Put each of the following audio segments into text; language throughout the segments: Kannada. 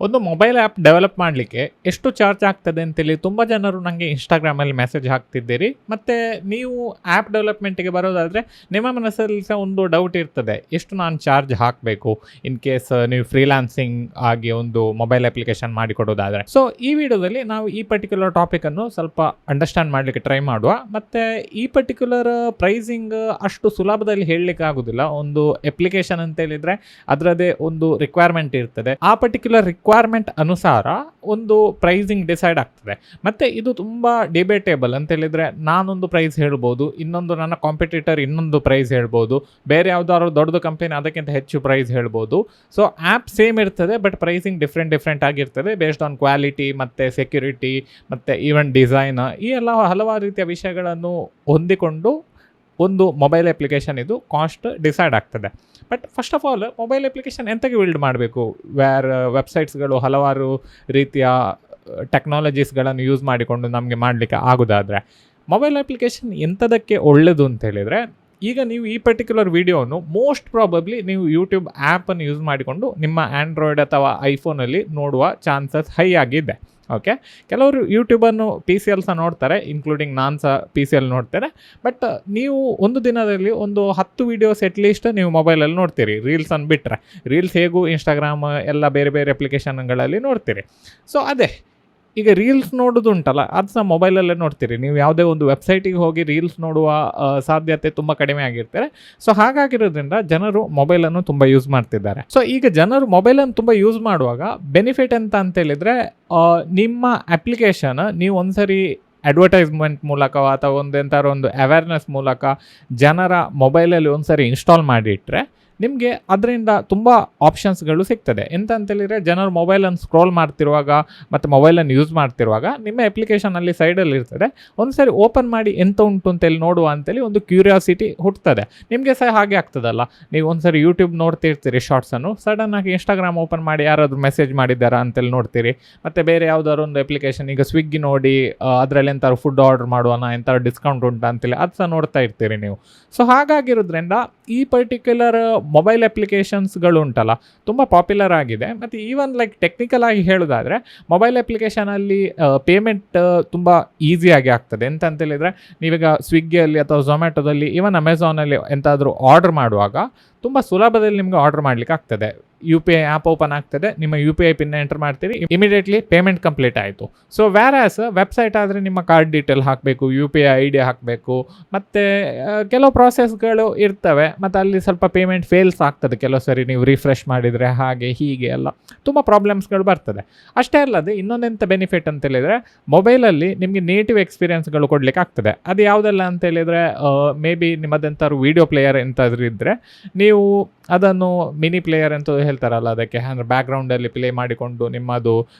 ಒಂದು ಮೊಬೈಲ್ ಆ್ಯಪ್ ಡೆವಲಪ್ ಮಾಡಲಿಕ್ಕೆ ಎಷ್ಟು ಚಾರ್ಜ್ ಆಗ್ತದೆ ಅಂತೇಳಿ ತುಂಬ ಜನರು ನನಗೆ ಇನ್ಸ್ಟಾಗ್ರಾಮಲ್ಲಿ ಮೆಸೇಜ್ ಹಾಕ್ತಿದ್ದೀರಿ. ಮತ್ತು ನೀವು ಆ್ಯಪ್ ಡೆವಲಪ್ಮೆಂಟಿಗೆ ಬರೋದಾದರೆ ನಿಮ್ಮ ಮನಸ್ಸಲ್ಲಿ ಸಹ ಒಂದು ಡೌಟ್ ಇರ್ತದೆ, ಎಷ್ಟು ನಾನು ಚಾರ್ಜ್ ಹಾಕಬೇಕು ಇನ್ ಕೇಸ್ ನೀವು ಫ್ರೀಲಾನ್ಸಿಂಗ್ ಆಗಿ ಒಂದು ಮೊಬೈಲ್ ಅಪ್ಲಿಕೇಶನ್ ಮಾಡಿಕೊಡೋದಾದರೆ. ಸೊ ಈ ವಿಡಿಯೋದಲ್ಲಿ ನಾವು ಈ ಪರ್ಟಿಕ್ಯುಲರ್ ಟಾಪಿಕನ್ನು ಸ್ವಲ್ಪ ಅಂಡರ್ಸ್ಟ್ಯಾಂಡ್ ಮಾಡಲಿಕ್ಕೆ ಟ್ರೈ ಮಾಡುವ. ಮತ್ತು ಈ ಪರ್ಟಿಕ್ಯುಲರ್ ಪ್ರೈಸಿಂಗ್ ಅಷ್ಟು ಸುಲಭದಲ್ಲಿ ಹೇಳಲಿಕ್ಕೆ ಆಗೋದಿಲ್ಲ. ಒಂದು ಅಪ್ಲಿಕೇಶನ್ ಅಂತೇಳಿದರೆ ಅದರದೇ ಒಂದು ರಿಕ್ವೈರ್ಮೆಂಟ್ ಇರ್ತದೆ. ಆ ಪರ್ಟಿಕ್ಯುಲರ್ ರಿಕ್ವೈರ್ಮೆಂಟ್ ಅನುಸಾರ ಒಂದು ಪ್ರೈಸಿಂಗ್ ಡಿಸೈಡ್ ಆಗ್ತದೆ. ಮತ್ತು ಇದು ತುಂಬ ಡಿಬೇಟೇಬಲ್ ಅಂತೇಳಿದರೆ ನಾನೊಂದು ಪ್ರೈಸ್ ಹೇಳ್ಬೋದು, ಇನ್ನೊಂದು ನನ್ನ ಕಾಂಪಿಟೇಟರ್ ಇನ್ನೊಂದು ಪ್ರೈಸ್ ಹೇಳ್ಬೋದು, ಬೇರೆ ಯಾವುದಾದ್ರು ದೊಡ್ಡದು ಕಂಪನಿ ಅದಕ್ಕಿಂತ ಹೆಚ್ಚು ಪ್ರೈಸ್ ಹೇಳ್ಬೋದು. ಸೊ ಆ್ಯಪ್ ಸೇಮ್ ಇರ್ತದೆ, ಬಟ್ ಪ್ರೈಸಿಂಗ್ ಡಿಫ್ರೆಂಟ್ ಆಗಿರ್ತದೆ ಬೇಸ್ಡ್ ಆನ್ ಕ್ವಾಲಿಟಿ ಮತ್ತು ಸೆಕ್ಯೂರಿಟಿ ಮತ್ತು ಈವನ್ ಡಿಸೈನ್, ಈ ಎಲ್ಲ ಹಲವಾರು ರೀತಿಯ ವಿಷಯಗಳನ್ನು ಹೊಂದಿಕೊಂಡು ಒಂದು ಮೊಬೈಲ್ ಅಪ್ಲಿಕೇಶನ್ ಇದು ಕಾಸ್ಟ್ ಡಿಸೈಡ್ ಆಗ್ತದೆ. But first of all mobile application ಎಂತಕ್ಕೆ ಬಿಲ್ಡ್ ಮಾಡಬೇಕು? ವೆಬ್ಸೈಟ್ಸ್ಗಳು ಹಲವಾರು ರೀತಿಯ ಟೆಕ್ನಾಲಜೀಸ್ಗಳನ್ನು ಯೂಸ್ ಮಾಡಿಕೊಂಡು ನಮಗೆ ಮಾಡಲಿಕ್ಕೆ ಆಗೋದಾದರೆ ಮೊಬೈಲ್ ಅಪ್ಲಿಕೇಶನ್ ಎಂಥದಕ್ಕೆ ಒಳ್ಳೆಯದು ಅಂತೇಳಿದರೆ, ಈಗ ನೀವು ಈ ಪರ್ಟಿಕ್ಯುಲರ್ ವಿಡಿಯೋನು ಮೋಸ್ಟ್ ಪ್ರಾಬಬ್ಲಿ ನೀವು ಯೂಟ್ಯೂಬ್ ಆ್ಯಪನ್ನು ಯೂಸ್ ಮಾಡಿಕೊಂಡು ನಿಮ್ಮ ಆ್ಯಂಡ್ರಾಯ್ಡ್ ಅಥವಾ ಐಫೋನಲ್ಲಿ ನೋಡುವ ಚಾನ್ಸಸ್ ಹೈ ಆಗಿದೆ. ಓಕೆ, ಕೆಲವರು ಯೂಟ್ಯೂಬನ್ನು ಪಿ ಸಿ ಎಲ್ ಸಹ ನೋಡ್ತಾರೆ, ಇನ್ಕ್ಲೂಡಿಂಗ್ ನಾನು ಸಹ ಪಿ ಸಿ ಎಲ್ ನೋಡ್ತೇನೆ. ಬಟ್ ನೀವು ಒಂದು ದಿನದಲ್ಲಿ ಒಂದು 10 ವೀಡಿಯೋಸ್ ಅಟ್ಲೀಸ್ಟ್ ನೀವು ಮೊಬೈಲಲ್ಲಿ ನೋಡ್ತೀರಿ, ರೀಲ್ಸನ್ನು ಬಿಟ್ಟರೆ. ರೀಲ್ಸ್ ಹೇಗೂ ಇನ್ಸ್ಟಾಗ್ರಾಮ್ ಎಲ್ಲ ಬೇರೆ ಬೇರೆ ಅಪ್ಲಿಕೇಶನ್ಗಳಲ್ಲಿ ನೋಡ್ತೀರಿ. ಸೊ ಅದೇ ಈಗ ರೀಲ್ಸ್ ನೋಡೋದು ಉಂಟಲ್ಲ, ಅದು ಸಹ ಮೊಬೈಲಲ್ಲೇ ನೋಡ್ತೀರಿ. ನೀವು ಯಾವುದೇ ಒಂದು ವೆಬ್ಸೈಟಿಗೆ ಹೋಗಿ ರೀಲ್ಸ್ ನೋಡುವ ಸಾಧ್ಯತೆ ತುಂಬ ಕಡಿಮೆ ಆಗಿರ್ತಾರೆ. ಸೊ ಹಾಗಾಗಿರೋದ್ರಿಂದ ಜನರು ಮೊಬೈಲನ್ನು ತುಂಬ ಯೂಸ್ ಮಾಡ್ತಿದ್ದಾರೆ. ಸೊ ಈಗ ಜನರು ಮೊಬೈಲನ್ನು ತುಂಬ ಯೂಸ್ ಮಾಡುವಾಗ ಬೆನಿಫಿಟ್ ಅಂತೇಳಿದರೆ, ನಿಮ್ಮ ಅಪ್ಲಿಕೇಶನ್ ನೀವು ಒಂದ್ಸರಿ ಅಡ್ವರ್ಟೈಸ್ಮೆಂಟ್ ಮೂಲಕ ಅಥವಾ ಎಂಥಾರು ಒಂದು ಅವೇರ್ನೆಸ್ ಮೂಲಕ ಜನರ ಮೊಬೈಲಲ್ಲಿ ಒಂದ್ಸರಿ ಇನ್ಸ್ಟಾಲ್ ಮಾಡಿಟ್ರೆ ನಿಮಗೆ ಅದರಿಂದ ತುಂಬ ಆಪ್ಷನ್ಸ್ಗಳು ಸಿಗ್ತದೆ. ಎಂತ ಅಂತೇಳಿದರೆ, ಜನರು ಮೊಬೈಲನ್ನು ಸ್ಕ್ರೋಲ್ ಮಾಡ್ತಿರುವಾಗ ಮತ್ತು ಮೊಬೈಲನ್ನು ಯೂಸ್ ಮಾಡ್ತಿರುವಾಗ ನಿಮ್ಮ ಅಪ್ಲಿಕೇಶನಲ್ಲಿ ಸೈಡಲ್ಲಿ ಇರ್ತದೆ, ಒಂದು ಸರಿ ಓಪನ್ ಮಾಡಿ ಎಂತ ಉಂಟು ಅಂತೇಳಿ ನೋಡುವ ಅಂತೇಳಿ ಒಂದು ಕ್ಯೂರಿಯಾಸಿಟಿ ಹುಟ್ಟುತ್ತದೆ. ನಿಮಗೆ ಸಹ ಹಾಗೆ ಆಗ್ತದಲ್ಲ, ನೀವು ಒಂದು ಸರಿ ಯೂಟ್ಯೂಬ್ ನೋಡ್ತಿರ್ತೀರಿ ಶಾರ್ಟ್ಸನ್ನು, ಸಡನ್ನಾಗಿ ಇನ್ಸ್ಟಾಗ್ರಾಮ್ ಓಪನ್ ಮಾಡಿ ಯಾರಾದರೂ ಮೆಸೇಜ್ ಮಾಡಿದ್ದಾರಾ ಅಂತೇಳಿ ನೋಡ್ತೀರಿ. ಮತ್ತು ಬೇರೆ ಯಾವುದಾದ್ರು ಒಂದು ಅಪ್ಲಿಕೇಶನ್, ಈಗ ಸ್ವಿಗ್ಗಿ ನೋಡಿ ಅದರಲ್ಲಿ ಎಂಥಾರು ಫುಡ್ ಆರ್ಡರ್ ಮಾಡುವನ, ಎಂಥಾರು ಡಿಸ್ಕೌಂಟ್ ಉಂಟಾ ಅಂತೇಳಿ ಅದು ಸಹ ನೋಡ್ತಾ ಇರ್ತೀರಿ ನೀವು. ಸೊ ಹಾಗಾಗಿರೋದ್ರಿಂದ ಈ ಪರ್ಟಿಕ್ಯುಲರ್ ಮೊಬೈಲ್ ಅಪ್ಲಿಕೇಶನ್ಸ್ಗಳು ಉಂಟಲ್ಲ ತುಂಬ ಪಾಪ್ಯುಲರ್ ಆಗಿದೆ. ಮತ್ತು ಈವನ್ ಲೈಕ್ ಟೆಕ್ನಿಕಲ್ ಆಗಿ ಹೇಳೋದಾದರೆ ಮೊಬೈಲ್ ಅಪ್ಲಿಕೇಶನಲ್ಲಿ ಪೇಮೆಂಟ್ ತುಂಬ ಈಸಿಯಾಗಿ ಆಗ್ತದೆ. ಎಂತಂತೇಳಿದರೆ, ನೀವೀಗ ಸ್ವಿಗ್ಗಿಯಲ್ಲಿ ಅಥವಾ ಝೊಮ್ಯಾಟೊದಲ್ಲಿ ಈವನ್ ಅಮೆಝಾನಲ್ಲಿ ಎಂತಾದರೂ ಆರ್ಡರ್ ಮಾಡುವಾಗ ತುಂಬ ಸುಲಭದಲ್ಲಿ ನಿಮಗೆ ಆರ್ಡರ್ ಮಾಡಲಿಕ್ಕೆ ಆಗ್ತದೆ. U P I app open ಆಗ್ತದೆ, ನಿಮ್ಮ U P I pin enter ಮಾಡ್ತೀರಿ, ಇಮಿಡಿಯೇಟ್ಲಿ ಪೇಮೆಂಟ್ ಕಂಪ್ಲೀಟ್ ಆಯಿತು. ಸೊ ವ್ಯಾರಾಸ್ ವೆಬ್ಸೈಟ್ ಆದರೆ ನಿಮ್ಮ ಕಾರ್ಡ್ ಡೀಟೇಲ್ ಹಾಕಬೇಕು, U P I I D ಹಾಕಬೇಕು, ಮತ್ತು ಕೆಲವು ಪ್ರಾಸೆಸ್ಗಳು ಇರ್ತವೆ. ಮತ್ತು ಅಲ್ಲಿ ಸ್ವಲ್ಪ ಪೇಮೆಂಟ್ ಫೇಲ್ಸ್ ಆಗ್ತದೆ ಕೆಲವು ಸರಿ, ನೀವು ರಿಫ್ರೆಶ್ ಮಾಡಿದರೆ ಹಾಗೆ ಹೀಗೆ ಎಲ್ಲ ತುಂಬ ಪ್ರಾಬ್ಲಮ್ಸ್ಗಳು ಬರ್ತದೆ. ಅಷ್ಟೇ ಅಲ್ಲದೆ ಇನ್ನೊಂದೆಂಥ ಬೆನಿಫಿಟ್ ಅಂತೇಳಿದರೆ, ಮೊಬೈಲಲ್ಲಿ ನಿಮಗೆ ನೇಟಿವ್ ಎಕ್ಸ್ಪೀರಿಯನ್ಸ್ಗಳು ಕೊಡಲಿಕ್ಕೆ ಆಗ್ತದೆ. ಅದು ಯಾವುದೆಲ್ಲ ಅಂತೇಳಿದರೆ, ಮೇ ಬಿ ನಿಮ್ಮದೆಂಥಾದ್ರು ವೀಡಿಯೋ ಪ್ಲೇಯರ್ ಎಂತಾದರೂ ಇದ್ದರೆ ನೀವು ಅದನ್ನು ಮಿನಿ ಪ್ಲೇಯರ್ ಅಂತ ಹೇಳ್ತಾರಲ್ಲ, ಅದಕ್ಕೆ ಅಂದರೆ ಬ್ಯಾಕ್ಗ್ರೌಂಡಲ್ಲಿ ಪ್ಲೇ ಮಾಡಿಕೊಂಡು ನಿಮ್ಮದು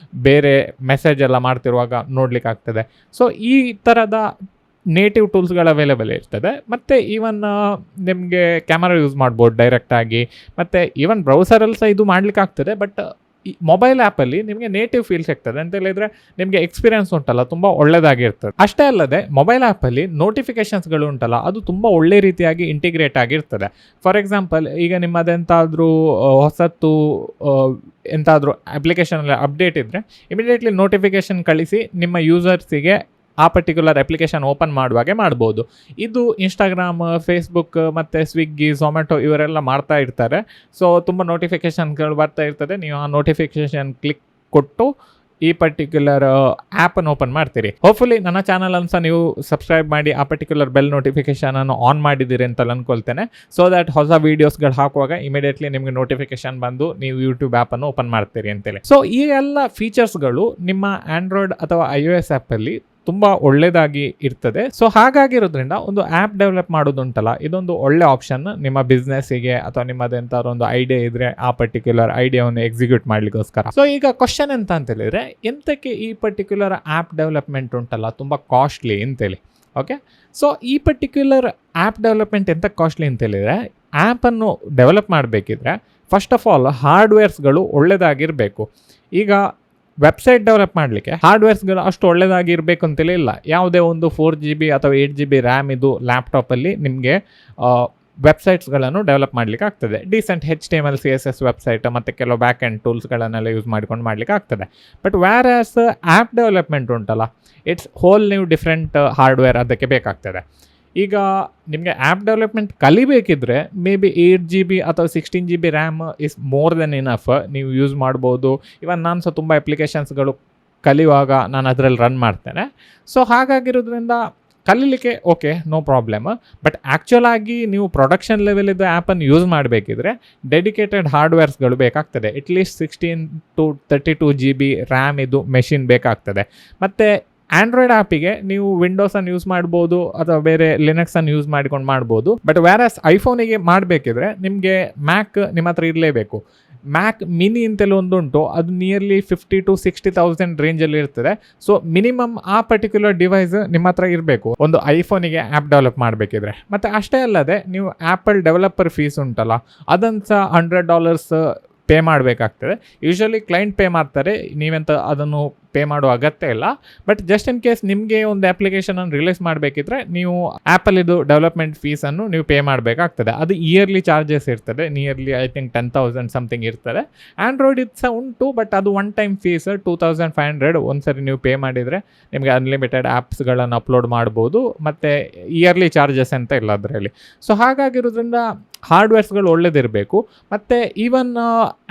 ಬೇರೆ ಮೆಸೇಜ್ ಎಲ್ಲ ಮಾಡ್ತಿರುವಾಗ ನೋಡಲಿಕ್ಕೆ ಆಗ್ತದೆ. ಸೊ ಈ ಥರದ ನೇಟಿವ್ ಟೂಲ್ಸ್ಗಳು ಅವೈಲೇಬಲ್ ಇರ್ತದೆ. ಮತ್ತು ಈವನ್ ನಿಮಗೆ ಕ್ಯಾಮರಾ ಯೂಸ್ ಮಾಡ್ಬೋದು ಡೈರೆಕ್ಟಾಗಿ, ಮತ್ತು ಈವನ್ ಬ್ರೌಸರಲ್ಲಿ ಸಹ ಇದು ಮಾಡಲಿಕ್ಕೆ ಆಗ್ತದೆ. ಬಟ್ ಈ ಮೊಬೈಲ್ ಆ್ಯಪಲ್ಲಿ ನಿಮಗೆ ನೇಟಿವ್ ಫೀಲ್ ಸಿಗ್ತದೆ ಅಂತ ಹೇಳಿದರೆ ನಿಮಗೆ ಎಕ್ಸ್ಪೀರಿಯನ್ಸ್ ಉಂಟಲ್ಲ ತುಂಬ ಒಳ್ಳೆಯದಾಗಿರ್ತದೆ. ಅಷ್ಟೇ ಅಲ್ಲದೆ ಮೊಬೈಲ್ ಆ್ಯಪಲ್ಲಿ ನೋಟಿಫಿಕೇಷನ್ಸ್ಗಳು ಉಂಟಲ್ಲ, ಅದು ತುಂಬ ಒಳ್ಳೆ ರೀತಿಯಾಗಿ ಇಂಟಿಗ್ರೇಟ್ ಆಗಿರ್ತದೆ. ಫಾರ್ ಎಕ್ಸಾಂಪಲ್, ಈಗ ನಿಮ್ಮದೆಂತಾದರೂ ಹೊಸತ್ತು ಎಂತಾದರೂ ಅಪ್ಲಿಕೇಶನಲ್ಲಿ ಅಪ್ಡೇಟ್ ಇದ್ದರೆ ಇಮಿಡಿಯೇಟ್ಲಿ ನೋಟಿಫಿಕೇಷನ್ ಕಳಿಸಿ ನಿಮ್ಮ ಯೂಸರ್ಸಿಗೆ ಆ ಪರ್ಟಿಕ್ಯುಲರ್ ಅಪ್ಲಿಕೇಶನ್ ಓಪನ್ ಮಾಡುವಾಗೆ ಮಾಡ್ಬೋದು. ಇದು ಇನ್ಸ್ಟಾಗ್ರಾಮ್, ಫೇಸ್ಬುಕ್ ಮತ್ತು ಸ್ವಿಗ್ಗಿ, ಝೊಮ್ಯಾಟೊ ಇವರೆಲ್ಲ ಮಾಡ್ತಾ ಇರ್ತಾರೆ. ಸೊ ತುಂಬ ನೋಟಿಫಿಕೇಷನ್ಗಳು ಬರ್ತಾ ಇರ್ತದೆ. ನೀವು ಆ ನೋಟಿಫಿಕೇಷನ್ ಕ್ಲಿಕ್ ಕೊಟ್ಟು ಈ ಪರ್ಟಿಕ್ಯುಲರ್ ಆ್ಯಪನ್ನು ಓಪನ್ ಮಾಡ್ತೀರಿ. ಹೋಪ್ಫುಲಿ ನನ್ನ ಚಾನಲನ್ನು ಸಹ ನೀವು ಸಬ್ಸ್ಕ್ರೈಬ್ ಮಾಡಿ ಆ ಪರ್ಟಿಕ್ಯುಲರ್ ಬೆಲ್ ನೋಟಿಫಿಕೇಷನನ್ನು ಆನ್ ಮಾಡಿದ್ದೀರಿ ಅಂತ ಅಂದ್ಕೊಳ್ತೇನೆ. ಸೊ ದ್ಯಾಟ್ ಹೊಸ ವೀಡಿಯೋಸ್ಗಳು ಹಾಕುವಾಗ ಇಮಿಡಿಯೇಟ್ಲಿ ನಿಮಗೆ ನೋಟಿಫಿಕೇಷನ್ ಬಂದು ನೀವು ಯೂಟ್ಯೂಬ್ ಆ್ಯಪನ್ನು ಓಪನ್ ಮಾಡ್ತೀರಿ ಅಂತೇಳಿ. ಸೊ ಈ ಎಲ್ಲ ಫೀಚರ್ಸ್ಗಳು ನಿಮ್ಮ ಆ್ಯಂಡ್ರಾಯ್ಡ್ ಅಥವಾ iOS ಆ್ಯಪಲ್ಲಿ ತುಂಬ ಒಳ್ಳೆಯದಾಗಿ ಇರ್ತದೆ. ಸೊ ಹಾಗಾಗಿರೋದ್ರಿಂದ ಒಂದು ಆ್ಯಪ್ ಡೆವಲಪ್ ಮಾಡೋದುಂಟಲ್ಲ, ಇದೊಂದು ಒಳ್ಳೆ ಆಪ್ಷನ್ ನಿಮ್ಮ ಬಿಸ್ನೆಸ್ಸಿಗೆ ಅಥವಾ ನಿಮ್ಮದೆಂಥಾದ್ರು ಒಂದು ಐಡಿಯಾ ಇದ್ದರೆ ಆ ಪರ್ಟಿಕ್ಯುಲರ್ ಐಡಿಯಾವನ್ನು ಎಕ್ಸಿಕ್ಯೂಟ್ ಮಾಡಲಿಕ್ಕೋಸ್ಕರ. ಸೊ ಈಗ ಕ್ವಶನ್ ಎಂತ ಅಂತೇಳಿದರೆ, ಎಂತಕ್ಕೆ ಈ ಪರ್ಟಿಕ್ಯುಲರ್ ಆ್ಯಪ್ ಡೆವಲಪ್ಮೆಂಟ್ ಉಂಟಲ್ಲ ತುಂಬ ಕಾಸ್ಟ್ಲಿ ಅಂತೇಳಿ. ಓಕೆ, ಸೊ ಈ ಪರ್ಟಿಕ್ಯುಲರ್ ಆ್ಯಪ್ ಡೆವಲಪ್ಮೆಂಟ್ ಎಂತ ಕಾಸ್ಟ್ಲಿ ಅಂತೇಳಿದರೆ, ಆ್ಯಪನ್ನು ಡೆವಲಪ್ ಮಾಡಬೇಕಿದ್ರೆ ಫಸ್ಟ್ ಆಫ್ ಆಲ್ ಹಾರ್ಡ್ವೇರ್ಸ್ಗಳು ಒಳ್ಳೆಯದಾಗಿರಬೇಕು. ಈಗ ವೆಬ್ಸೈಟ್ ಡೆವಲಪ್ ಮಾಡಲಿಕ್ಕೆ ಹಾರ್ಡ್ವೇರ್ಸ್ಗಳು ಅಷ್ಟು ಒಳ್ಳೆಯದಾಗಿರಬೇಕು ಅಂತಲೇ ಇಲ್ಲ. ಯಾವುದೇ ಒಂದು 4 GB ಅಥವಾ 8 GB ರ್ಯಾಮ್ ಇದು ಲ್ಯಾಪ್ಟಾಪಲ್ಲಿ ನಿಮಗೆ ವೆಬ್ಸೈಟ್ಸ್ಗಳನ್ನು ಡೆವಲಪ್ ಮಾಡಲಿಕ್ಕೆ ಆಗ್ತದೆ. ಡೀಸೆಂಟ್ HTML CSS ವೆಬ್ಸೈಟ್ ಮತ್ತು ಕೆಲವು ಬ್ಯಾಕ್ ಎಂಡ್ ಟೂಲ್ಸ್ಗಳನ್ನೆಲ್ಲ ಯೂಸ್ ಮಾಡ್ಕೊಂಡು ಮಾಡಲಿಕ್ಕೆ ಆಗ್ತದೆ. ಬಟ್ ವ್ಯಾರಾಸ್ ಆ್ಯಪ್ ಡೆವಲಪ್ಮೆಂಟ್ ಉಂಟಲ್ಲ, ಇಟ್ಸ್ ಹೋಲ್ ನೀವು ಡಿಫ್ರೆಂಟ್ ಹಾರ್ಡ್ವೇರ್ ಅದಕ್ಕೆ ಬೇಕಾಗ್ತದೆ. ಈಗ ನಿಮಗೆ ಆ್ಯಪ್ ಡೆವಲಪ್ಮೆಂಟ್ ಕಲಿಬೇಕಿದ್ರೆ ಮೇ ಬಿ 8 GB ಅಥವಾ 16 GB RAM is more than enough, ನೀವು ಯೂಸ್ ಮಾಡ್ಬೋದು. ಇವನ್ ನಾನು ಸಹ ತುಂಬ ಅಪ್ಲಿಕೇಶನ್ಸ್ಗಳು ಕಲಿಯುವಾಗ ನಾನು ಅದರಲ್ಲಿ ರನ್ ಮಾಡ್ತೇನೆ. ಸೊ ಹಾಗಾಗಿರೋದ್ರಿಂದ ಕಲೀಲಿಕ್ಕೆ okay, no problem. But actual ಆಗಿ ನೀವು ಪ್ರೊಡಕ್ಷನ್ ಲೆವೆಲಿದ್ದು ಆ್ಯಪನ್ನು ಯೂಸ್ ಮಾಡಬೇಕಿದ್ರೆ ಡೆಡಿಕೇಟೆಡ್ ಹಾರ್ಡ್ವೇರ್ಸ್ಗಳು ಬೇಕಾಗ್ತದೆ. ಅಟ್ಲೀಸ್ಟ್ 16 to 32 GB ರ್ಯಾಮ್ ಇದು ಮೆಷಿನ್ ಬೇಕಾಗ್ತದೆ. ಮತ್ತು ಆ್ಯಂಡ್ರಾಯ್ಡ್ ಆ್ಯಪಿಗೆ ನೀವು ವಿಂಡೋಸನ್ನು ಯೂಸ್ ಮಾಡ್ಬೋದು ಅಥವಾ ಬೇರೆ ಲಿನಕ್ಸನ್ನು ಯೂಸ್ ಮಾಡ್ಕೊಂಡು ಮಾಡ್ಬೋದು. ಬಟ್ ವ್ಯಾರಸ್ ಐಫೋನಿಗೆ ಮಾಡಬೇಕಿದ್ರೆ ನಿಮಗೆ ಮ್ಯಾಕ್ ನಿಮ್ಮ ಹತ್ರ ಇರಲೇಬೇಕು. ಮ್ಯಾಕ್ ಮಿನಿ ಅಂತೆಲ್ಲ ಒಂದುಂಟು, ಅದು ನಿಯರ್ಲಿ 50,000 to 60,000 ರೇಂಜಲ್ಲಿ ಇರ್ತದೆ. ಸೊ ಮಿನಿಮಮ್ ಆ ಪರ್ಟಿಕ್ಯುಲರ್ ಡಿವೈಸ್ ನಿಮ್ಮ ಹತ್ರ ಇರಬೇಕು ಒಂದು ಐಫೋನಿಗೆ ಆ್ಯಪ್ ಡೆವಲಪ್ ಮಾಡಬೇಕಿದ್ರೆ. ಮತ್ತು ಅಷ್ಟೇ ಅಲ್ಲದೆ ನೀವು ಆ್ಯಪಲ್ ಡೆವಲಪರ್ ಫೀಸ್ ಉಂಟಲ್ಲ, ಅದನ್ನು ಸಹ $100 ಪೇ ಮಾಡಬೇಕಾಗ್ತದೆ. ಯೂಶ್ವಲಿ ಕ್ಲೈಂಟ್ ಪೇ ಮಾಡ್ತಾರೆ, ನೀವೆಂತ ಅದನ್ನು ಪೇ ಮಾಡೋ ಅಗತ್ಯ ಇಲ್ಲ. ಬಟ್ ಜಸ್ಟ್ ಇನ್ ಕೇಸ್ ನಿಮಗೆ ಒಂದು ಅಪ್ಲಿಕೇಶನನ್ನು ರಿಲೀಸ್ ಮಾಡಬೇಕಿದ್ರೆ ನೀವು ಆ್ಯಪಲ್ಲಿದ್ದು ಡೆವಲಪ್ಮೆಂಟ್ ಫೀಸನ್ನು ನೀವು ಪೇ ಮಾಡಬೇಕಾಗ್ತದೆ. ಅದು ಇಯರ್ಲಿ ಚಾರ್ಜಸ್ ಇರ್ತದೆ, ನಿಯರ್ಲಿ ಐ ಥಿಂಕ್ 10,000 ಸಮಥಿಂಗ್ ಇರ್ತದೆ. ಆ್ಯಂಡ್ರಾಯ್ಡ್ ಇದು ಸಹ ಉಂಟು, ಬಟ್ ಅದು ಒನ್ ಟೈಮ್ ಫೀಸ್ 2,500 ಒಂದ್ಸರಿ ನೀವು ಪೇ ಮಾಡಿದರೆ ನಿಮಗೆ ಅನ್ಲಿಮಿಟೆಡ್ ಆ್ಯಪ್ಸ್ಗಳನ್ನು ಅಪ್ಲೋಡ್ ಮಾಡ್ಬೋದು. ಮತ್ತು ಇಯರ್ಲಿ ಚಾರ್ಜಸ್ ಅಂತ ಇಲ್ಲ ಅದರಲ್ಲಿ. ಸೊ ಹಾಗಾಗಿರೋದ್ರಿಂದ ಹಾರ್ಡ್ವೇರ್ಸ್ಗಳು ಒಳ್ಳೇದಿರಬೇಕು. ಮತ್ತು ಈವನ್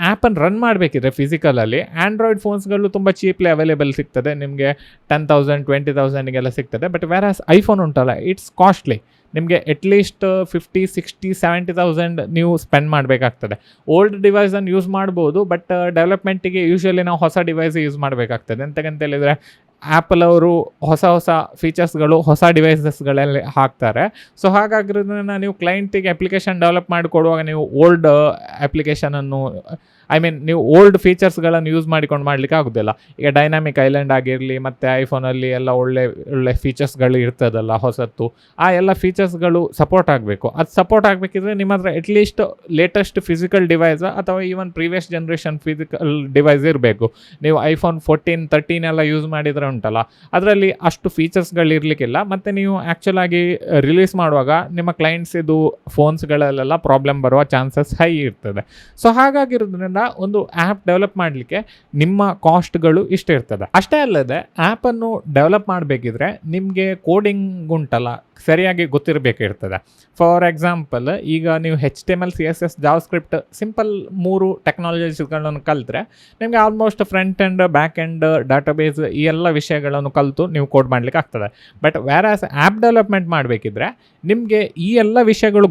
ಆ್ಯಪನ್ನು ರನ್ ಮಾಡಬೇಕಿದ್ರೆ ಫಿಸಿಕಲಲ್ಲಿ ಆ್ಯಂಡ್ರಾಯ್ಡ್ ಫೋನ್ಸ್ಗಳು ತುಂಬ ಚೀಪ್ಲಿ ಅವೈಲೇಬಲ್ ಸಿಗ್ತದೆ, ನಿಮಗೆ 10,000 20,000ಗೆಲ್ಲ ಸಿಗ್ತದೆ. ಬಟ್ ವ್ಯಾರಾಸ್ ಐಫೋನ್ ಉಂಟಲ್ಲ, ಇಟ್ಸ್ ಕಾಸ್ಟ್ಲಿ. ನಿಮಗೆ ಅಟ್ಲೀಸ್ಟ್ 50,000 60,000 70,000 ನೀವು ಸ್ಪೆಂಡ್ ಮಾಡಬೇಕಾಗ್ತದೆ. ಓಲ್ಡ್ ಡಿವೈಸನ್ನು ಯೂಸ್ ಮಾಡ್ಬೋದು, ಬಟ್ ಡೆವಲಪ್ಮೆಂಟಿಗೆ ಯೂಶ್ವಲಿ ನಾವು ಹೊಸ ಡಿವೈಸ್ ಯೂಸ್ ಮಾಡಬೇಕಾಗ್ತದೆ. ಎಂತಕ್ಕಂತ ಹೇಳಿದರೆ ಆ್ಯಪಲ್ ಅವರು ಹೊಸ ಫೀಚರ್ಸ್ಗಳು ಹೊಸ ಡಿವೈಸಸ್ಗಳಲ್ಲಿ ಹಾಕ್ತಾರೆ. ಸೊ ಹಾಗಾಗಿರೋದ್ರಿಂದ ನೀವು ಕ್ಲೈಂಟಿಗೆ ಅಪ್ಲಿಕೇಶನ್ ಡೆವಲಪ್ ಮಾಡಿಕೊಡುವಾಗ ನೀವು ಓಲ್ಡ್ ಅಪ್ಲಿಕೇಶನನ್ನು ನೀವು ಓಲ್ಡ್ ಫೀಚರ್ಸ್ಗಳನ್ನು ಯೂಸ್ ಮಾಡಿಕೊಂಡು ಮಾಡಲಿಕ್ಕೆ ಆಗೋದಿಲ್ಲ. ಈಗ ಡೈನಾಮಿಕ್ ಐಲ್ಯಾಂಡ್ ಆಗಿರಲಿ ಮತ್ತು ಐಫೋನಲ್ಲಿ ಎಲ್ಲ ಒಳ್ಳೆ ಫೀಚರ್ಸ್ಗಳು ಇರ್ತದಲ್ಲ ಹೊಸತ್ತು, ಆ ಎಲ್ಲ ಫೀಚರ್ಸ್ಗಳು ಸಪೋರ್ಟ್ ಆಗಬೇಕು. ಅದು ಸಪೋರ್ಟ್ ಆಗಬೇಕಿದ್ರೆ ನಿಮ್ಮ ಹತ್ರ ಅಟ್ಲೀಸ್ಟ್ ಲೇಟೆಸ್ಟ್ ಫಿಸಿಕಲ್ ಡಿವೈಸ್ ಅಥವಾ even previous generation physical device ಇರಬೇಕು. ನೀವು ಐಫೋನ್ 14 13 ಎಲ್ಲ ಯೂಸ್ ಮಾಡಿದರೆ ಉಂಟಲ್ಲ, ಅದರಲ್ಲಿ ಅಷ್ಟು ಫೀಚರ್ಸ್ಗಳು ಇರಲಿಕ್ಕಿಲ್ಲ. ಮತ್ತು ನೀವು ಆ್ಯಕ್ಚುಲಾಗಿ ರಿಲೀಸ್ ಮಾಡುವಾಗ ನಿಮ್ಮ ಕ್ಲೈಂಟ್ಸ್ ಇದು ಫೋನ್ಸ್ಗಳಲ್ಲೆಲ್ಲ ಪ್ರಾಬ್ಲಮ್ ಬರುವ ಚಾನ್ಸಸ್ ಹೈ ಇರ್ತದೆ. ಸೊ ಹಾಗಾಗಿರೋದ್ರಿಂದ ಒಂದು ಆ್ಯಪ್ ಡೆವಲಪ್ ಮಾಡಲಿಕ್ಕೆ ನಿಮ್ಮ ಕಾಸ್ಟ್ಗಳು ಇಷ್ಟ ಇರ್ತದೆ. ಅಷ್ಟೇ ಅಲ್ಲದೆ ಆ್ಯಪನ್ನು ಡೆವಲಪ್ ಮಾಡಬೇಕಿದ್ರೆ ನಿಮಗೆ ಕೋಡಿಂಗ್ ಉಂಟಲ್ಲ ಸರಿಯಾಗಿ ಗೊತ್ತಿರಬೇಕಿರ್ತದೆ. ಫಾರ್ ಎಕ್ಸಾಂಪಲ್, ಈಗ ನೀವು HTML CSS ಜಾವಾಸ್ಕ್ರಿಪ್ಟ್ ಸಿಂಪಲ್ 3 ಟೆಕ್ನಾಲಜೀಸ್ಗಳನ್ನು ಕಲಿತ್ರೆ ನಿಮಗೆ almost front end back end database ಈ ಎಲ್ಲ ವಿಷಯಗಳನ್ನು ಕಲಿತು ನೀವು ಕೋಡ್ ಮಾಡಲಿಕ್ಕೆ ಆಗ್ತದೆ. ಬಟ್ ವ್ಯಾರಾಸ್ ಆ್ಯಪ್ ಡೆವಲಪ್ಮೆಂಟ್ ಮಾಡಬೇಕಿದ್ರೆ ನಿಮಗೆ ಈ ಎಲ್ಲ ವಿಷಯಗಳು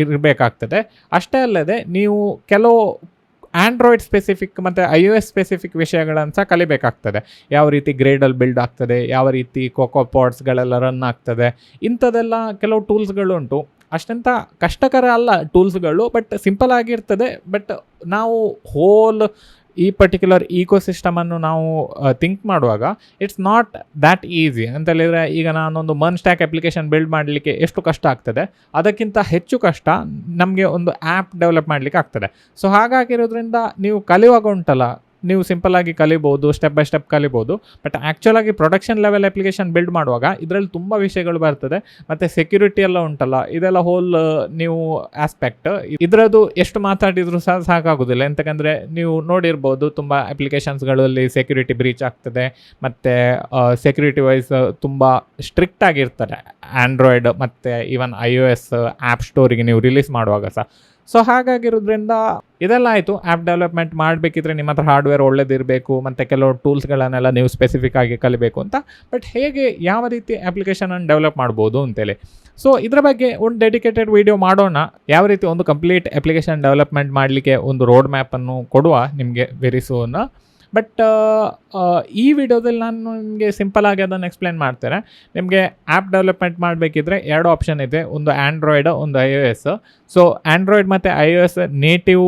ಇರಬೇಕಾಗ್ತದೆ. ಅಷ್ಟೇ ಅಲ್ಲದೆ ನೀವು ಕೆಲವು ಆ್ಯಂಡ್ರಾಯ್ಡ್ ಸ್ಪೆಸಿಫಿಕ್ ಮತ್ತು iOS ಸ್ಪೆಸಿಫಿಕ್ ವಿಷಯಗಳನ್ನು ಸಹ ಕಲಿಬೇಕಾಗ್ತದೆ. ಯಾವ ರೀತಿ ಗ್ರೇಡಲ್ ಬಿಲ್ಡ್ ಆಗ್ತದೆ, ಯಾವ ರೀತಿ ಕೋಕೋ ಪಾಡ್ಸ್ಗಳೆಲ್ಲ ರನ್ ಆಗ್ತದೆ, ಇಂಥದ್ದೆಲ್ಲ ಕೆಲವು ಟೂಲ್ಸ್ಗಳುಂಟು. ಅಷ್ಟಂತ ಕಷ್ಟಕರ ಅಲ್ಲ ಟೂಲ್ಸ್ಗಳು, ಬಟ್ ಸಿಂಪಲ್ ಆಗಿರ್ತದೆ. ಬಟ್ ನಾವು ಹೋಲ್ ಈ ಪರ್ಟಿಕ್ಯುಲರ್ ಈಕೋಸಿಸ್ಟಮನ್ನು ನಾವು ಥಿಂಕ್ ಮಾಡುವಾಗ ಇಟ್ಸ್ ನಾಟ್ ದ್ಯಾಟ್ ಈಸಿ ಅಂತ ಹೇಳಿದರೆ, ಈಗ ನಾನೊಂದು ಮನ್ ಸ್ಟ್ಯಾಕ್ ಅಪ್ಲಿಕೇಶನ್ ಬಿಲ್ಡ್ ಮಾಡಲಿಕ್ಕೆ ಎಷ್ಟು ಕಷ್ಟ ಆಗ್ತದೆ ಅದಕ್ಕಿಂತ ಹೆಚ್ಚು ಕಷ್ಟ ನಮಗೆ ಒಂದು ಆ್ಯಪ್ ಡೆವಲಪ್ ಮಾಡಲಿಕ್ಕೆ ಆಗ್ತದೆ. ಸೊ ಹಾಗಾಗಿರೋದ್ರಿಂದ ನೀವು ಕಲಿಯುವಾಗ ಉಂಟಲ್ಲ, ನೀವು ಸಿಂಪಲ್ಲಾಗಿ ಕಲಿಬೋದು, ಸ್ಟೆಪ್ ಬೈ ಸ್ಟೆಪ್ ಕಲಿಬೋದು. ಬಟ್ ಆ್ಯಕ್ಚುಲಾಗಿ ಪ್ರೊಡಕ್ಷನ್ ಲೆವೆಲ್ ಅಪ್ಲಿಕೇಶನ್ ಬಿಲ್ಡ್ ಮಾಡುವಾಗ ಇದರಲ್ಲಿ ತುಂಬ ವಿಷಯಗಳು ಬರ್ತದೆ. ಮತ್ತು ಸೆಕ್ಯೂರಿಟಿ ಎಲ್ಲ ಉಂಟಲ್ಲ, ಇದೆಲ್ಲ ಹೋಲ್ ನೀವು ಆಸ್ಪೆಕ್ಟ್ ಇದರದ್ದು ಎಷ್ಟು ಮಾತಾಡಿದರೂ ಸಹ ಸಾಕಾಗೋದಿಲ್ಲ. ಎಂತಕ್ಕಂದರೆ ನೀವು ನೋಡಿರ್ಬೋದು ತುಂಬ ಅಪ್ಲಿಕೇಶನ್ಸ್ಗಳಲ್ಲಿ ಸೆಕ್ಯೂರಿಟಿ ಬ್ರೀಚ್ ಆಗ್ತದೆ. ಮತ್ತು ಸೆಕ್ಯೂರಿಟಿ ವೈಸ್ ತುಂಬ ಸ್ಟ್ರಿಕ್ಟ್ ಆಗಿರ್ತಾರೆ ಆ್ಯಂಡ್ರಾಯ್ಡ್ ಮತ್ತು ಈವನ್ iOS ಆ್ಯಪ್ ಸ್ಟೋರಿಗೆ ನೀವು ರಿಲೀಸ್ ಮಾಡುವಾಗ ಸಹ. ಸೊ ಹಾಗಾಗಿರೋದ್ರಿಂದ ಇದೆಲ್ಲ ಆಯಿತು. ಆ್ಯಪ್ ಡೆವಲಪ್ಮೆಂಟ್ ಮಾಡಬೇಕಿದ್ರೆ ನಿಮ್ಮ ಹತ್ರ ಹಾರ್ಡ್ವೇರ್ ಒಳ್ಳೇದಿರಬೇಕು ಮತ್ತು ಕೆಲವು ಟೂಲ್ಸ್ಗಳನ್ನೆಲ್ಲ ನೀವು ಸ್ಪೆಸಿಫಿಕ್ ಆಗಿ ಕಲಿಬೇಕು ಅಂತ. ಬಟ್ ಹೇಗೆ ಯಾವ ರೀತಿ ಅಪ್ಲಿಕೇಶನನ್ನು ಡೆವಲಪ್ ಮಾಡ್ಬೋದು ಅಂತೇಳಿ, ಸೊ ಇದರ ಬಗ್ಗೆ ಒಂದು ಡೆಡಿಕೇಟೆಡ್ ವಿಡಿಯೋ ಮಾಡೋಣ. ಯಾವ ರೀತಿ ಒಂದು ಕಂಪ್ಲೀಟ್ ಅಪ್ಲಿಕೇಶನ್ ಡೆವಲಪ್ಮೆಂಟ್ ಮಾಡಲಿಕ್ಕೆ ಒಂದು ರೋಡ್ ಮ್ಯಾಪನ್ನು ಕೊಡುವ ನಿಮಗೆ ವೆರಿ ಸೂನ್. ಬಟ್ ಈ ವಿಡಿಯೋದಲ್ಲಿ ನಾನು ನಿಮಗೆ ಸಿಂಪಲಾಗಿ ಅದನ್ನು ಎಕ್ಸ್ಪ್ಲೇನ್ ಮಾಡ್ತೇನೆ. ನಿಮಗೆ ಆ್ಯಪ್ ಡೆವಲಪ್ಮೆಂಟ್ ಮಾಡಬೇಕಿದ್ರೆ 2 ಆಪ್ಷನ್ ಇದೆ, ಒಂದು ಆ್ಯಂಡ್ರಾಯ್ಡ್, ಒಂದು iOS. ಸೊ ಆ್ಯಂಡ್ರಾಯ್ಡ್ ಮತ್ತು iOS ನೇಟಿವ್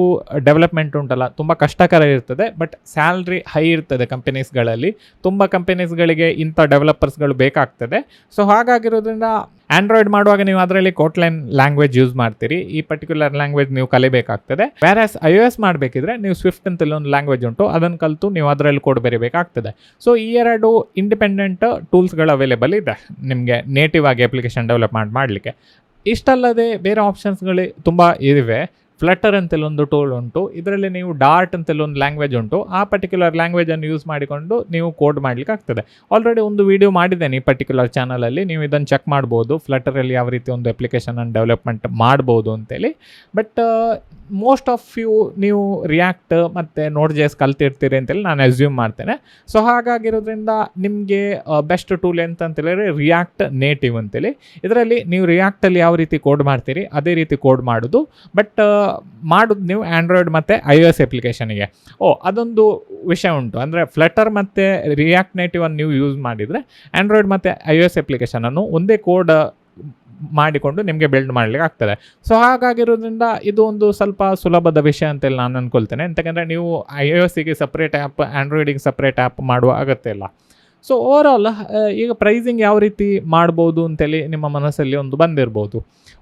ಡೆವಲಪ್ಮೆಂಟ್ ಉಂಟಲ್ಲ ತುಂಬ ಕಷ್ಟಕರ ಇರ್ತದೆ, ಬಟ್ ಸ್ಯಾಲ್ರಿ ಹೈ ಇರ್ತದೆ ಕಂಪನೀಸ್ಗಳಲ್ಲಿ. ತುಂಬ ಕಂಪನೀಸ್ಗಳಿಗೆ ಇಂಥ ಡೆವಲಪರ್ಸ್ಗಳು ಬೇಕಾಗ್ತದೆ. ಸೊ ಹಾಗಾಗಿರೋದ್ರಿಂದ ಆ್ಯಂಡ್ರಾಯ್ಡ್ ಮಾಡುವಾಗ ನೀವು ಅದರಲ್ಲಿ ಕೋಟ್ಲೈನ್ ಲ್ಯಾಂಗ್ವೇಜ್ ಯೂಸ್ ಮಾಡ್ತೀರಿ, ಈ ಪರ್ಟಿಕ್ಯುಲರ್ ಲ್ಯಾಂಗ್ವೇಜ್ ನೀವು ಕಲಿಬೇಕಾಗ್ತದೆ. ವ್ಯಾರಾಸ್ iOS ಮಾಡಬೇಕಿದ್ರೆ ನೀವು ಸ್ವಿಫ್ಟ್ ಅಂತೇಳಿ ಒಂದು ಲ್ಯಾಂಗ್ವೇಜ್ ಉಂಟು, ಅದನ್ನು ಕಲಿತು ನೀವು ಅದರಲ್ಲಿ ಕೋಡ್ ಬರೀಬೇಕಾಗ್ತದೆ. ಸೊ ಈ 2 ಇಂಡಿಪೆಂಡೆಂಟ್ ಟೂಲ್ಸ್ಗಳು ಅವೈಲೇಬಲ್ ಇದೆ ನಿಮಗೆ ನೇಟಿವ್ ಆಗಿ ಅಪ್ಲಿಕೇಶನ್ ಡೆವಲಪ್ ಮಾಡಲಿಕ್ಕೆ. ಇಷ್ಟಲ್ಲದೆ ಬೇರೆ ಆಪ್ಷನ್ಸ್ಗಳು ತುಂಬ ಇವೆ. ಫ್ಲಟರ್ ಅಂತೆಲ್ಲ ಒಂದು ಟೂಲ್ ಉಂಟು. ಇದರಲ್ಲಿ ನೀವು ಡಾರ್ಟ್ ಅಂತೆಲ್ಲ ಒಂದು ಲ್ಯಾಂಗ್ವೇಜ್ ಉಂಟು. ಆ ಪರ್ಟಿಕ್ಯುಲರ್ ಲ್ಯಾಂಗ್ವೇಜನ್ನು ಯೂಸ್ ಮಾಡಿಕೊಂಡು ನೀವು ಕೋಡ್ ಮಾಡಲಿಕ್ಕೆ ಆಗ್ತದೆ. ಆಲ್ರೆಡಿ ಒಂದು ವಿಡಿಯೋ ಮಾಡಿದ್ದೇನೆ ಈ ಪರ್ಟಿಕ್ಯುಲರ್ ಚಾನಲಲ್ಲಿ, ನೀವು ಇದನ್ನು ಚೆಕ್ ಮಾಡ್ಬೋದು. ಫ್ಲಟರಲ್ಲಿ ಯಾವ ರೀತಿ ಒಂದು ಅಪ್ಲಿಕೇಶನನ್ನು ಡೆವಲಪ್ಮೆಂಟ್ ಮಾಡ್ಬೋದು ಅಂತೇಳಿ. ಬಟ್ ಮೋಸ್ಟ್ ಆಫ್ ಯು ನೀವು ರಿಯಾಕ್ಟ್ ಮತ್ತು Node.js ಕಲ್ತಿರ್ತೀರಿ ಅಂತೇಳಿ ನಾನು ಅಸ್ಯೂಮ್ ಮಾಡ್ತೇನೆ. ಸೊ ಹಾಗಾಗಿರೋದ್ರಿಂದ ನಿಮಗೆ ಬೆಸ್ಟ್ ಟೂಲ್ ಅಂತೇಳಿದ್ರೆ ರಿಯಾಕ್ಟ್ ನೇಟಿವ್ ಅಂತೇಳಿ. ಇದರಲ್ಲಿ ನೀವು ರಿಯಾಕ್ಟಲ್ಲಿ ಯಾವ ರೀತಿ ಕೋಡ್ ಮಾಡ್ತೀರಿ ಅದೇ ರೀತಿ ಕೋಡ್ ಮಾಡೋದು. ಬಟ್ ಮಾಡೋದು ನೀವು ಆ್ಯಂಡ್ರಾಯ್ಡ್ ಮತ್ತು iOS ಅಪ್ಲಿಕೇಶನಿಗೆ. ಅದೊಂದು ವಿಷಯ ಉಂಟು. ಅಂದರೆ ಫ್ಲಟರ್ ಮತ್ತು ರಿಯಾಕ್ಟ್ ನೇಟಿವನ್ನು ನೀವು ಯೂಸ್ ಮಾಡಿದರೆ ಆ್ಯಂಡ್ರಾಯ್ಡ್ ಮತ್ತು iOS ಅಪ್ಲಿಕೇಶನನ್ನು ಒಂದೇ ಕೋಡ್ ಮಾಡಿಕೊಂಡು ನಿಮಗೆ ಬಿಲ್ಡ್ ಮಾಡಲಿಕ್ಕೆ ಆಗ್ತದೆ. ಸೊ ಹಾಗಾಗಿರೋದ್ರಿಂದ ಇದು ಒಂದು ಸ್ವಲ್ಪ ಸುಲಭದ ವಿಷಯ ಅಂತೇಳಿ ನಾನು ಅಂದ್ಕೊಳ್ತೇನೆ. ಯಾಕಂದರೆ ನೀವು iOSಗೆ ಸಪ್ರೇಟ್ ಆ್ಯಪ್, ಆ್ಯಂಡ್ರಾಯ್ಡಿಗೆ ಸಪ್ರೇಟ್ ಆ್ಯಪ್ ಮಾಡುವ ಅಗತ್ಯ ಇಲ್ಲ. ಸೊ ಓವರಾಲ್ ಈಗ ಪ್ರೈಸಿಂಗ್ ಯಾವ ರೀತಿ ಮಾಡ್ಬೋದು ಅಂತೇಳಿ ನಿಮ್ಮ ಮನಸ್ಸಲ್ಲಿ ಒಂದು ಬಂದಿರ್ಬೋದು.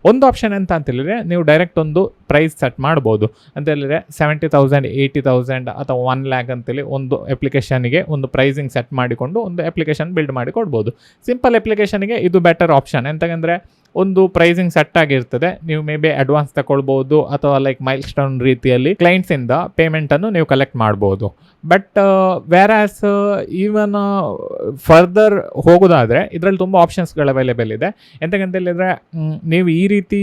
ಒಂದು ಆಪ್ಷನ್ ಅಂತ ಅಂತೇಳಿದರೆ ನೀವು ಡೈರೆಕ್ಟ್ ಒಂದು ಪ್ರೈಸ್ ಸೆಟ್ ಮಾಡ್ಬೋದು. ಅಂತೇಳಿದರೆ 70,000, 80,000 ಅಥವಾ 1 lakh ಅಂತೇಳಿ ಒಂದು ಅಪ್ಲಿಕೇಶನಿಗೆ ಒಂದು ಪ್ರೈಸಿಂಗ್ ಸೆಟ್ ಮಾಡಿಕೊಂಡು ಒಂದು ಅಪ್ಲಿಕೇಶನ್ ಬಿಲ್ಡ್ ಮಾಡಿ ಕೊಡ್ಬೋದು. ಸಿಂಪಲ್ ಅಪ್ಲಿಕೇಶನಿಗೆ ಇದು ಬೆಟರ್ ಆಪ್ಷನ್. ಎಂತಂದರೆ ಒಂದು ಪ್ರೈಸಿಂಗ್ ಸೆಟ್ ಆಗಿರ್ತದೆ. ನೀವು ಮೇ ಬಿ ಅಡ್ವಾನ್ಸ್ ತಗೊಳ್ಬೋದು ಅಥವಾ ಲೈಕ್ ಮೈಲ್ ಸ್ಟೋನ್ ರೀತಿಯಲ್ಲಿ ಕ್ಲೈಂಟ್ಸಿಂದ ಪೇಮೆಂಟನ್ನು ನೀವು ಕಲೆಕ್ಟ್ ಮಾಡ್ಬೋದು. ಬಟ್ ವೇರಾಸ್ ಈವನ್ ಫರ್ದರ್ ಹೋಗೋದಾದರೆ ಇದರಲ್ಲಿ ತುಂಬ ಆಪ್ಷನ್ಸ್ಗಳು ಅವೈಲೇಬಲ್ ಇದೆ. ಎಂತಕ್ಕಂತೇಳಿದರೆ ನೀವು ಈ ರೀತಿ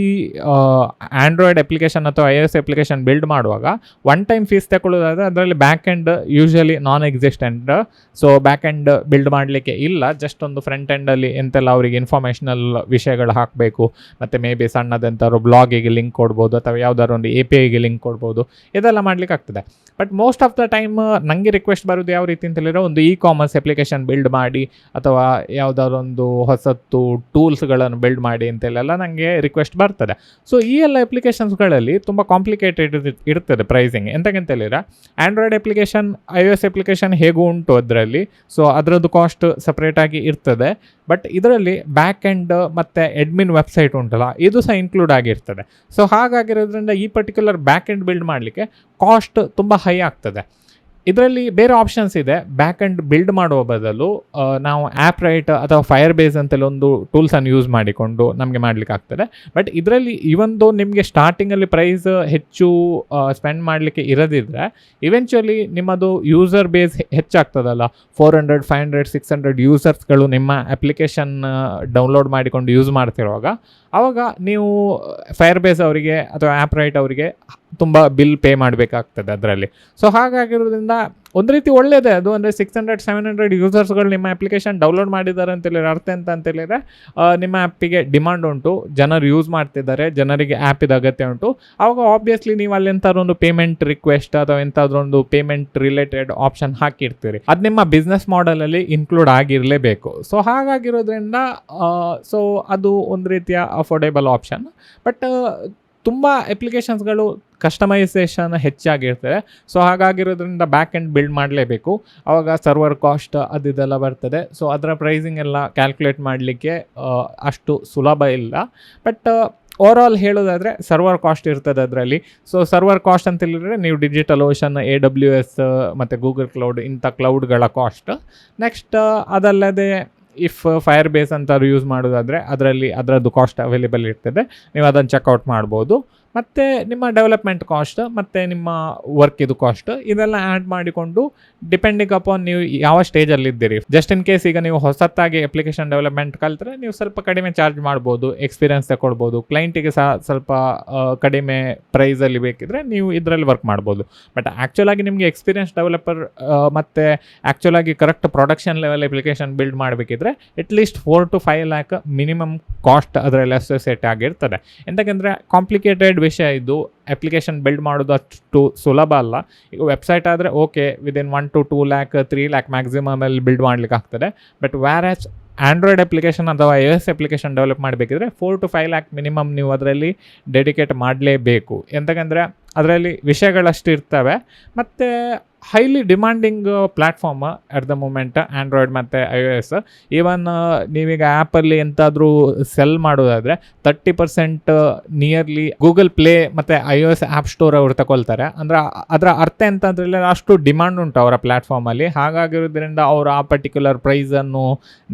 ಆ್ಯಂಡ್ರಾಯ್ಡ್ ಅಪ್ಲಿಕೇಶನ್ ಅಥವಾ iOS ಅಪ್ಲಿಕೇಶನ್ ಬಿಲ್ಡ್ ಮಾಡುವಾಗ ಒನ್ ಟೈಮ್ ಫೀಸ್ ತಗೊಳ್ಳೋದಾದರೆ ಅದರಲ್ಲಿ ಬ್ಯಾಕ್ ಎಂಡ್ ಯೂಶಲಿ ನಾನ್ existent. So back end build ಮಾಡಲಿಕ್ಕೆ ಇಲ್ಲ. ಜಸ್ಟ್ ಒಂದು ಫ್ರಂಟ್ ಎಂಡಲ್ಲಿ ಎಂತೆಲ್ಲ ಅವರಿಗೆ ಇನ್ಫಾರ್ಮೇಷನಲ್ ವಿಷಯಗಳು ಹಾಕಬೇಕು, ಮತ್ತು ಮೇ ಬಿ ಸಣ್ಣದಂಥವ್ರು ಬ್ಲಾಗಿಗೆ ಲಿಂಕ್ ಕೊಡ್ಬೋದು ಅಥವಾ ಯಾವುದಾದ್ರು ಒಂದು APIಗೆ ಲಿಂಕ್ ಕೊಡ್ಬೋದು. ಇದೆಲ್ಲ ಮಾಡಲಿಕ್ಕೆ ಆಗ್ತದೆ. But most of the time ನನಗೆ ರಿಕ್ವೆಸ್ಟ್ ಬರೋದು ಯಾವ ರೀತಿ ಅಂತೇಳಿದ್ರೆ ಒಂದು ಕಾಮರ್ಸ್ ಅಪ್ಲಿಕೇಶನ್ ಬಿಲ್ಡ್ ಮಾಡಿ ಅಥವಾ ಯಾವುದಾದ್ರು ಒಂದು ಹೊಸತ್ತು ಟೂಲ್ಸ್ಗಳನ್ನು ಬಿಲ್ಡ್ ಮಾಡಿ ಅಂತೆಲ್ಲ ನನಗೆ ರಿಕ್ವೆಸ್ಟ್ ಬರ್ತದೆ. ಸೊ ಈ ಎಲ್ಲ ಅಪ್ಲಿಕೇಶನ್ಸ್ಗಳಲ್ಲಿ ತುಂಬ ಕಾಂಪ್ಲಿಕೇಟೆಡ್ ಇರ್ತದೆ ಪ್ರೈಸಿಂಗ್. ಎಂತಕ್ಕಂತೇಳಿದ್ರೆ ಆ್ಯಂಡ್ರಾಯ್ಡ್ ಅಪ್ಲಿಕೇಶನ್, iOS ಅಪ್ಲಿಕೇಶನ್ ಹೇಗೂ ಉಂಟು ಅದರಲ್ಲಿ. ಸೊ ಅದರದ್ದು ಕಾಸ್ಟ್ ಸಪ್ರೇಟಾಗಿ ಇರ್ತದೆ. ಬಟ್ ಇದರಲ್ಲಿ ಬ್ಯಾಕ್ ಎಂಡ್ ಮತ್ತು ಅಡ್ಮಿನ್ ವೆಬ್ಸೈಟ್ ಉಂಟಲ್ಲ, ಇದು ಸಹ ಇನ್ಕ್ಲೂಡ್ ಆಗಿರ್ತದೆ. ಸೊ ಹಾಗಾಗಿರೋದ್ರಿಂದ ಈ ಪರ್ಟಿಕ್ಯುಲರ್ ಬ್ಯಾಕ್ ಎಂಡ್ ಬಿಲ್ಡ್ ಮಾಡಲಿಕ್ಕೆ ಕಾಸ್ಟ್ ತುಂಬ ಹೈ ಆಗ್ತದೆ. ಇದರಲ್ಲಿ ಬೇರೆ ಆಪ್ಷನ್ಸ್ ಇದೆ. ಬ್ಯಾಕ್ ಎಂಡ್ ಬಿಲ್ಡ್ ಮಾಡುವ ಬದಲು ನಾವು ಆ್ಯಪ್ ರೈಟ್ ಅಥವಾ ಫೈರ್ ಬೇಸ್ ಅಂತೆಲ್ಲ ಒಂದು ಟೂಲ್ಸನ್ನು ಯೂಸ್ ಮಾಡಿಕೊಂಡು ನಮಗೆ ಮಾಡಲಿಕ್ಕೆ ಆಗ್ತದೆ. ಬಟ್ ಇದರಲ್ಲಿ ಇವೊಂದು ನಿಮಗೆ ಸ್ಟಾರ್ಟಿಂಗಲ್ಲಿ ಪ್ರೈಸ್ ಹೆಚ್ಚು ಸ್ಪೆಂಡ್ ಮಾಡಲಿಕ್ಕೆ ಇರದಿದ್ದರೆ ಇವೆಂಚುಲಿ ನಿಮ್ಮದು ಯೂಸರ್ ಬೇಸ್ ಹೆಚ್ಚಾಗ್ತದಲ್ಲ. 400, 500, 600 ಯೂಸರ್ಸ್ಗಳು ನಿಮ್ಮ ಅಪ್ಲಿಕೇಶನ್ ಡೌನ್ಲೋಡ್ ಮಾಡಿಕೊಂಡು ಯೂಸ್ ಮಾಡ್ತಿರುವಾಗ ಆವಾಗ ನೀವು ಫೈರ್ ಬೇಸ್ ಅವರಿಗೆ ಅಥವಾ ಆ್ಯಪ್ ರೈಟ್ ಅವರಿಗೆ ತುಂಬ ಬಿಲ್ ಪೇ ಮಾಡಬೇಕಾಗ್ತದೆ ಅದರಲ್ಲಿ. ಸೊ ಹಾಗಾಗಿರೋದ್ರಿಂದ ಒಂದು ರೀತಿ ಒಳ್ಳೆಯದೇ ಅದು. ಅಂದರೆ 600, 700 ಯೂಸರ್ಸ್ಗಳು ನಿಮ್ಮ ಅಪ್ಲಿಕೇಶನ್ ಡೌನ್ಲೋಡ್ ಮಾಡಿದ್ದಾರೆ ಅಂತೇಳಿದ್ರೆ ಅರ್ಥ ಅಂತೇಳಿದರೆ ನಿಮ್ಮ ಆ್ಯಪಿಗೆ ಡಿಮಾಂಡ್ ಉಂಟು, ಜನರು ಯೂಸ್ ಮಾಡ್ತಿದ್ದಾರೆ, ಜನರಿಗೆ ಆ್ಯಪಿದ ಅಗತ್ಯ ಉಂಟು. ಆವಾಗ ಆಬ್ವಿಯಸ್ಲಿ ನೀವು ಅಲ್ಲಿ ಎಂಥಾದ್ರು ಒಂದು ಪೇಮೆಂಟ್ ರಿಕ್ವೆಸ್ಟ್ ಅಥವಾ ಎಂಥಾದ್ರೂ ಒಂದು ಪೇಮೆಂಟ್ ರಿಲೇಟೆಡ್ ಆಪ್ಷನ್ ಹಾಕಿರ್ತೀರಿ. ಅದು ನಿಮ್ಮ ಬಿಸ್ನೆಸ್ ಮಾಡೆಲಲ್ಲಿ ಇನ್ಕ್ಲೂಡ್ ಆಗಿರಲೇಬೇಕು. ಸೊ ಹಾಗಾಗಿರೋದ್ರಿಂದ ಸೊ ಅದು ಒಂದು ರೀತಿಯ ಅಫೋರ್ಡೆಬಲ್ ಆಪ್ಷನ್. ಬಟ್ ತುಂಬ ಅಪ್ಲಿಕೇಶನ್ಸ್ಗಳು ಕಸ್ಟಮೈಸೇಷನ್ ಹೆಚ್ಚಾಗಿರ್ತದೆ. ಸೊ ಹಾಗಾಗಿರೋದ್ರಿಂದ ಬ್ಯಾಕ್ ಎಂಡ್ ಬಿಲ್ಡ್ ಮಾಡಲೇಬೇಕು. ಆವಾಗ ಸರ್ವರ್ ಕಾಸ್ಟ್ ಅದೆಲ್ಲ ಬರ್ತದೆ. ಸೊ ಅದರ ಪ್ರೈಸಿಂಗ್ ಎಲ್ಲ ಕ್ಯಾಲ್ಕುಲೇಟ್ ಮಾಡಲಿಕ್ಕೆ ಅಷ್ಟು ಸುಲಭ ಇಲ್ಲ. ಬಟ್ ಓವರಾಲ್ ಹೇಳೋದಾದರೆ ಸರ್ವರ್ ಕಾಸ್ಟ್ ಇರ್ತದೆ ಅದರಲ್ಲಿ. ಸೊ ಸರ್ವರ್ ಕಾಸ್ಟ್ ಅಂತ ಹೇಳಿದರೆ ನೀವು DigitalOcean, AWS ಮತ್ತು ಗೂಗಲ್ ಕ್ಲೌಡ್ ಇಂಥ ಕ್ಲೌಡ್ಗಳ ಕಾಸ್ಟ್. ನೆಕ್ಸ್ಟ್ ಅದಲ್ಲದೆ ಇಫ್ ಫೈರ್ ಬೇಸ್ ಅಂತ ಯೂಸ್ ಮಾಡೋದಾದರೆ ಅದರದ್ದು ಕಾಸ್ಟ್ ಅವೈಲೇಬಲ್ ಇರ್ತದೆ. ನೀವು ಅದನ್ನು ಚೆಕ್ಔಟ್ ಮಾಡ್ಬೋದು. ಮತ್ತು ನಿಮ್ಮ ಡೆವಲಪ್ಮೆಂಟ್ ಕಾಸ್ಟ್ ಮತ್ತು ನಿಮ್ಮ ವರ್ಕಿದು ಕಾಸ್ಟ್ ಇದೆಲ್ಲ ಆ್ಯಡ್ ಮಾಡಿಕೊಂಡು ಡಿಪೆಂಡಿಂಗ್ ಅಪಾನ್ ನೀವು ಯಾವ ಸ್ಟೇಜಲ್ಲಿದ್ದೀರಿ. ಜಸ್ಟ್ ಇನ್ ಕೇಸ್ ಈಗ ನೀವು ಹೊಸತ್ತಾಗಿ ಅಪ್ಲಿಕೇಶನ್ ಡೆವಲಪ್ಮೆಂಟ್ ಕಲಿತ್ರೆ ನೀವು ಸ್ವಲ್ಪ ಕಡಿಮೆ ಚಾರ್ಜ್ ಮಾಡ್ಬೋದು, ಎಕ್ಸ್ಪೀರಿಯನ್ಸ್ ತಗೊಳ್ಬೋದು. ಕ್ಲೈಂಟಿಗೆ ಸಹ ಸ್ವಲ್ಪ ಕಡಿಮೆ ಪ್ರೈಸಲ್ಲಿ ಬೇಕಿದ್ರೆ ನೀವು ಇದರಲ್ಲಿ ವರ್ಕ್ ಮಾಡ್ಬೋದು. ಬಟ್ ಆ್ಯಕ್ಚುಲಾಗಿ ನಿಮಗೆ ಎಕ್ಸ್ಪೀರಿಯನ್ಸ್ ಡೆವಲಪರ್ ಮತ್ತು ಆ್ಯಕ್ಚುಲಾಗಿ correct production level application build ಮಾಡಬೇಕಿದ್ರೆ at least 4 to 5 lakh minimum cost ಅದರಲ್ಲಿ ಅಸೋಸಿಯೇಟ್ ಆಗಿರ್ತದೆ. ಎಂತಕ್ಕಂದರೆ ಕಾಂಪ್ಲಿಕೇಟೆಡ್ ವಿಷಯ ಇದು. ಅಪ್ಲಿಕೇಶನ್ ಬಿಲ್ಡ್ ಮಾಡೋದು ಅಷ್ಟು ಸುಲಭ ಅಲ್ಲ. ಈಗ ವೆಬ್ಸೈಟ್ ಆದರೆ okay within 1 to 2 lakh, 3 lakh ಮ್ಯಾಕ್ಸಿಮಮಲ್ಲಿ ಬಿಲ್ಡ್ ಮಾಡಲಿಕ್ಕೆ ಆಗ್ತದೆ. ಬಟ್ ವ್ಯಾರಾಸ್ ಆ್ಯಂಡ್ರಾಯ್ಡ್ ಅಪ್ಲಿಕೇಶನ್ ಅಥವಾ iOS ಅಪ್ಲಿಕೇಶನ್ ಡೆವಲಪ್ ಮಾಡಬೇಕಿದ್ರೆ 4 to 5 lakh ಮಿನಿಮಮ್ ನೀವು ಅದರಲ್ಲಿ ಡೆಡಿಕೇಟ್ ಮಾಡಲೇಬೇಕು. ಎಂತಕ್ಕಂದರೆ ಅದರಲ್ಲಿ ವಿಷಯಗಳಷ್ಟು ಇರ್ತವೆ. ಮತ್ತು highly demanding platform at the moment Android ಮತ್ತು iOS. ಈವನ್ ನೀವೀಗ ಆ್ಯಪಲ್ಲಿ ಎಂತಾದರೂ ಸೆಲ್ ಮಾಡೋದಾದರೆ 30% ನಿಯರ್ಲಿ ಗೂಗಲ್ ಪ್ಲೇ ಮತ್ತು iOS ಆ್ಯಪ್ ಸ್ಟೋರ್ ಅವ್ರು ತಗೊಳ್ತಾರೆ. ಅಂದರೆ ಅದರ ಅರ್ಥ ಎಂತಂದ್ರೆ ಅಷ್ಟು ಡಿಮಾಂಡ್ ಉಂಟು ಅವರ ಪ್ಲ್ಯಾಟ್ಫಾರ್ಮಲ್ಲಿ. ಹಾಗಾಗಿರೋದ್ರಿಂದ ಅವರು ಆ ಪರ್ಟಿಕ್ಯುಲರ್ ಪ್ರೈಸನ್ನು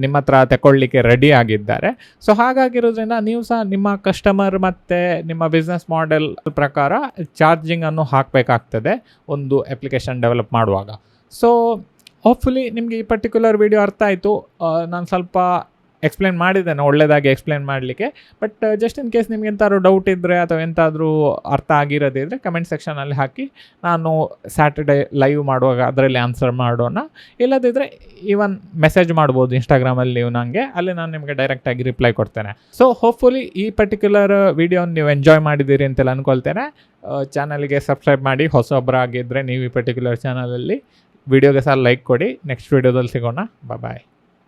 ನಿಮ್ಮ ಹತ್ರ ತಗೊಳ್ಳಿಕ್ಕೆ ರೆಡಿ ಆಗಿದ್ದಾರೆ. ಸೊ ಹಾಗಾಗಿರೋದ್ರಿಂದ ನೀವು ಸಹ ನಿಮ್ಮ ಕಸ್ಟಮರ್ ಮತ್ತು ನಿಮ್ಮ ಬಿಸ್ನೆಸ್ ಮಾಡೆಲ್ ಪ್ರಕಾರ ಚಾರ್ಜಿಂಗನ್ನು ಹಾಕಬೇಕಾಗ್ತದೆ ಒಂದು ಅಪ್ಲಿಕೇಶನ್ ಡೆವಲಪ್ ಮಾಡುವಾಗ. ಸೊ ಹೋಪ್ಫುಲಿ ನಿಮಗೆ ಈ ಪರ್ಟಿಕ್ಯುಲರ್ ವಿಡಿಯೋ ಅರ್ಥ ಆಯಿತು. ನಾನು ಸ್ವಲ್ಪ ಎಕ್ಸ್ಪ್ಲೇನ್ ಮಾಡಿದ್ದೇನೆ, ಒಳ್ಳೆಯದಾಗಿ ಎಕ್ಸ್ಪ್ಲೇನ್ ಮಾಡಲಿಕ್ಕೆ. ಬಟ್ ಜಸ್ಟ್ ಇನ್ ಕೇಸ್ ನಿಮ್ಗೆ ಎಂತಾದ್ರು ಡೌಟ್ ಇದ್ದರೆ ಅಥವಾ ಎಂತಾದರೂ ಅರ್ಥ ಆಗಿರೋದಿದ್ದರೆ ಕಮೆಂಟ್ ಸೆಕ್ಷನಲ್ಲಿ ಹಾಕಿ, ನಾನು ಸ್ಯಾಟರ್ಡೇ ಲೈವ್ ಮಾಡುವಾಗ ಅದರಲ್ಲಿ ಆನ್ಸರ್ ಮಾಡೋಣ. ಇಲ್ಲದಿದ್ದರೆ ಈವನ್ ಮೆಸೇಜ್ ಮಾಡ್ಬೋದು ಇನ್ಸ್ಟಾಗ್ರಾಮಲ್ಲಿ ನೀವು ನನಗೆ, ಅಲ್ಲಿ ನಾನು ನಿಮಗೆ ಡೈರೆಕ್ಟಾಗಿ ರಿಪ್ಲೈ ಕೊಡ್ತೇನೆ. ಸೊ ಹೋಪ್ಫುಲಿ ಈ ಪರ್ಟಿಕ್ಯುಲರ್ ವಿಡಿಯೋನ ನೀವು ಎಂಜಾಯ್ ಮಾಡಿದ್ದೀರಿ ಅಂತೆಲ್ಲ ಅಂದ್ಕೊಳ್ತೇನೆ. ಚಾನಲ್ಗೆ ಸಬ್ಸ್ಕ್ರೈಬ್ ಮಾಡಿ, ಹೊಸೊಬ್ಬರಾಗಿದ್ದರೆ ನೀವು ಈ ಪರ್ಟಿಕ್ಯುಲರ್ ಚಾನಲಲ್ಲಿ ವಿಡಿಯೋಗೆ ಸಹ ಲೈಕ್ ಕೊಡಿ. ನೆಕ್ಸ್ಟ್ ವಿಡಿಯೋದಲ್ಲಿ ಸಿಗೋಣ. ಬಾಯ್.